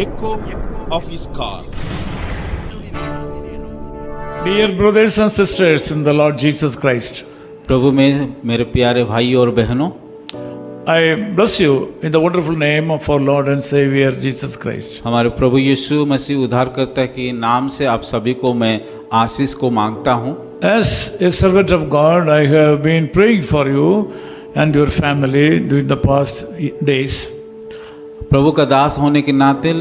echo of his call. Dear brothers and sisters in the Lord Jesus Christ, प्रभु में मेरे प्यारे भाई और बहनों, I bless you in the wonderful name of our Lord and Savior Jesus Christ. हमारे प्रभु यीशु मसीह उद्धारकर्ता के नाम से आप सभी को मैं आशीष को मांगता हूँ। As a servant of God, I have been praying for you and your family during the past days. प्रभु का दास होने के नाते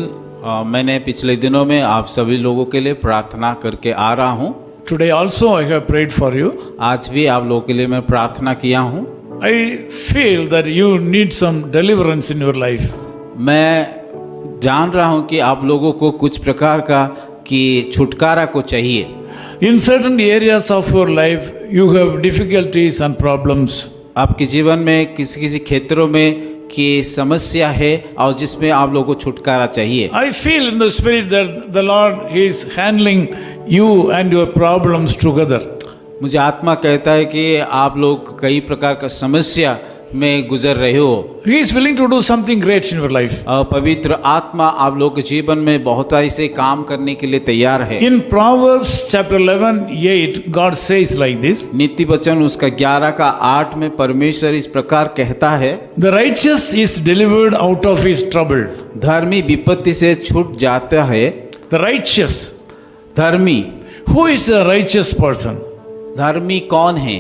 मैंने पिछले दिनों में आप सभी लोगों के लिए प्रार्थना करके आ रहा हूँ। Today also I have prayed for you. आज भी आप लोगों के लिए मैं प्रार्थना किया हूँ। I feel that you need some deliverance in your life. मैं जान रहा हूँ कि आप लोगों को कुछ प्रकार का कि छुटकारा को चाहिए। In certain areas of your life, you have difficulties and problems. आपके जीवन में किसी किसी क्षेत्रों में कि समस्या है और जिसमें आप लोगों को छुटकारा चाहिए। I feel in the spirit that the Lord is handling you and your problems together. मुझे आत्मा कहता है कि आप लोग कई प्रकार का समस्या में गुजर रहे हो। He is willing to do something great in your life. और पवित्र आत्मा आप लोग के जीवन में बहुत ऐसे काम करने के लिए तैयार है। In Proverbs chapter 11:8, God says like this. नीति वचन उसका 11 का 8 में परमेश्वर इस प्रकार कहता है, The righteous is delivered out of his trouble. धर्मी विपत्ति से छूट जाता है। The righteous. धर्मी, Who is a righteous person? धर्मी कौन है?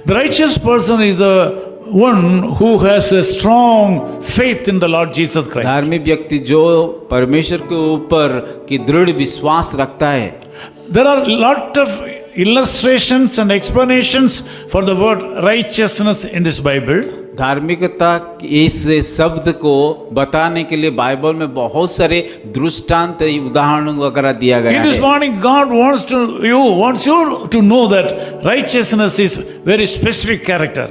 The righteous person is the one who has a strong faith in the Lord Jesus Christ. धार्मिक व्यक्ति जो परमेश्वर के ऊपर की दृढ़ विश्वास रखता है। There are a lot of illustrations and explanations for the word righteousness in this Bible. धार्मिकता इस शब्द को बताने के लिए बाइबल में बहुत सारे दृष्टांत उदाहरण वगैरह दिया गया In this है। morning, God wants you to know that righteousness is very specific character.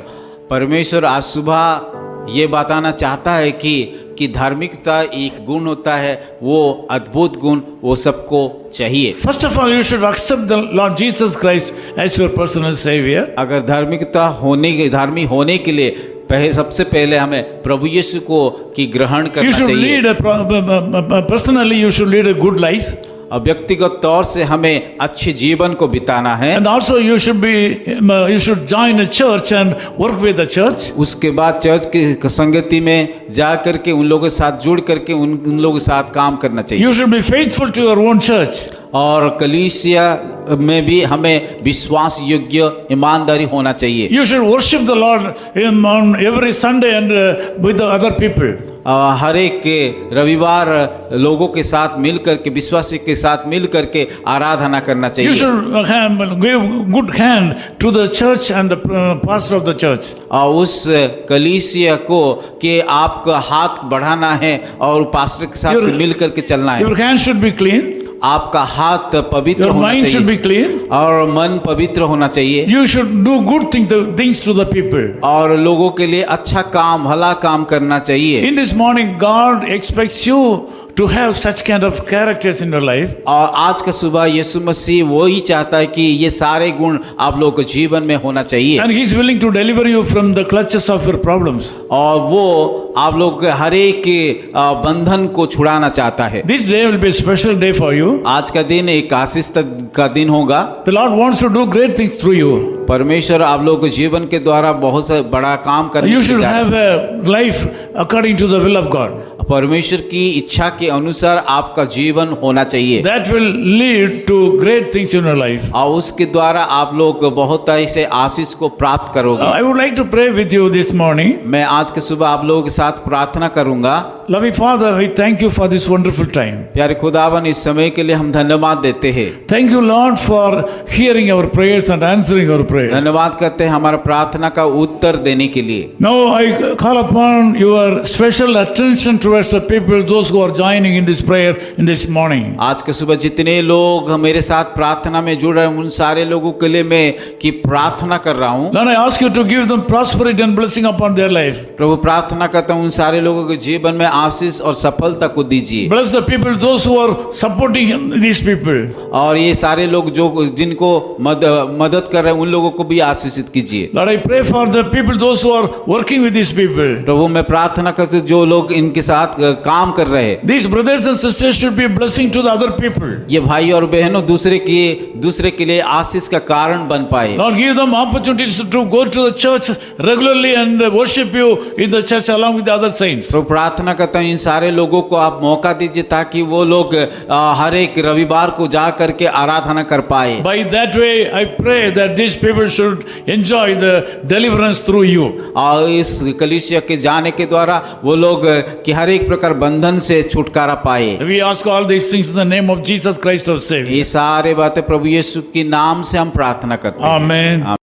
परमेश्वर आज सुबह ये बताना चाहता है कि धार्मिकता एक गुण होता है, वो अद्भुत गुण वो सबको चाहिए। First of all, you should accept the Lord Jesus Christ as your personal Savior. अगर धार्मी होने के लिए सबसे पहले हमें प्रभु यीशु को की ग्रहण You करना should चाहिए। lead personally. You should lead a good life, और व्यक्तिगत तौर से हमें अच्छे जीवन को बिताना है। and also you should join a church and work with the church. उसके बाद चर्च की संगति में जा करके उन लोगों के साथ जुड़ करके उन लोगों के साथ काम करना चाहिए। You should be faithful to your own church. और कलीसिया में भी हमें विश्वास योग्य ईमानदारी होना चाहिए। You should worship the Lord on every Sunday and with the other people. हर एक के रविवार लोगों के साथ मिल करके विश्वासी के साथ मिल करके आराधना करना चाहिए। You should give good hand to the church and the pastor of the church. और उस कलीसिया को कि आपका हाथ बढ़ाना है और पास्टर के साथ मिल करके चलना है। Your hand should be clean. आपका हाथ पवित्र Your होना mind should be चाहिए clean. और मन पवित्र होना चाहिए। You should do good things to the people. और लोगों के लिए अच्छा काम भला काम करना चाहिए। In this morning, God expects you to have such kind of characters in your life. और आज का सुबह यीशु मसीह वो ही चाहता है कि ये सारे गुण आप लोगों के जीवन में होना चाहिए। And He is willing to deliver you from the clutches of your problems. और वो आप लोग के हर एक के बंधन को छुड़ाना चाहता है। This day will be a special day for you. आज का दिन एक आशीष का दिन होगा। The Lord wants to do great things through you. परमेश्वर आप लोगों के जीवन के द्वारा बहुत बड़ा काम करने You के should लिए have a life according to the will of God. परमेश्वर की इच्छा के अनुसार आपका जीवन होना चाहिए। That will lead to great things in your life. और उसके द्वारा आप लोग बहुत ऐसे आशीष को प्राप्त करोगे। I would like to pray with you this morning. मैं आज के सुबह आप लोगों के साथ प्रार्थना करूंगा। Loving Father, we thank you for this wonderful time. प्यारे खुदावन, इस समय के लिए हम धन्यवाद देते हैं। Thank you, Lord, for hearing our prayers and answering our prayers. धन्यवाद करते हैं हमारा प्रार्थना का उत्तर देने के लिए। Now I call upon your special attention towards the people, those who are joining in this prayer in this morning. आज के सुबह जितने लोग मेरे साथ प्रार्थना में जुड़ रहे हैं उन सारे लोगों के लिए मैं की प्रार्थना कर रहा हूँ। Lord, I ask you to give them prosperity and blessing upon their life. प्रभु प्रार्थना करता हूँ उन सारे लोगों के जीवन में आशीष और सफलता को दीजिए। Bless the people, those who are supporting these people. और ये सारे लोग जो जिनको मदद कर रहे हैं उन लोगों को भी आशीषित कीजिए। Lord, I pray for the people, those who are working with these people. प्रभु मैं प्रार्थना करती हूँ जो लोग इनके साथ काम कर रहे हैं, These brothers and sisters should be a blessing to the other people. ये भाई और बहनों दूसरे के लिए आशीष का कारण बन पाए। Lord, give them opportunities to go to the church regularly and worship you in the church along with the other saints. तो प्रार्थना करता हूँ इन सारे लोगों को आप मौका दीजिए ताकि वो लोग हर एक रविवार को जा करके आराधना कर पाए। By that way, I pray that these people should enjoy the deliverance through you. और इस कलीसिया के जाने के द्वारा वो लोग कि हर एक प्रकार बंधन से छुटकारा पाए। We ask all these things in the name of Jesus Christ our Savior. ये सारे बातें प्रभु यीशु के नाम से हम प्रार्थना करते हैं। Amen.